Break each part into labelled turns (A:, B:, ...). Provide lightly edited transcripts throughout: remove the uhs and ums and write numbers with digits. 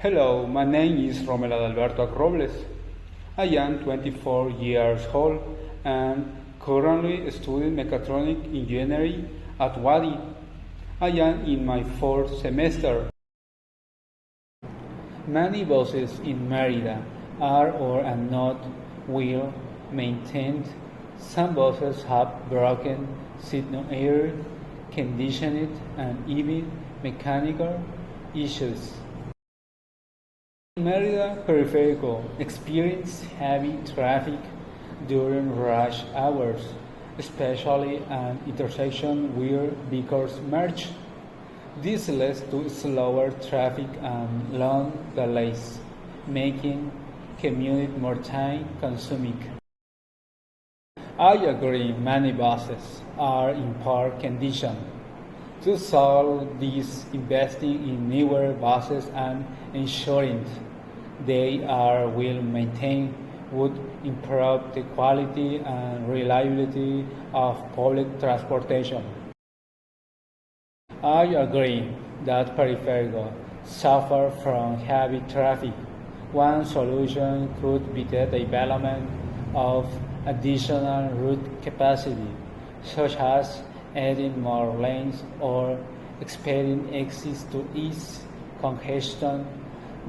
A: Hello, my name is Romel Adalberto Robles. I am 24 years old and currently studying mechatronic engineering at WADI. I am in my fourth semester. Many buses in Merida are or are not well maintained. Some buses have broken signal air conditioning and even mechanical issues. Merida Periférico experiences heavy traffic during rush hours, especially at intersections where vehicles merge. This leads to slower traffic and long delays, making commute more time consuming. I agree many buses are in poor condition. To solve this, investing in newer buses and ensuring they are well maintained would improve the quality and reliability of public transportation. I agree that Periférico suffer from heavy traffic. One solution could be the development of additional route capacity, such as adding more lanes or expanding access to ease congestion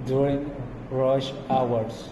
A: during rush hours.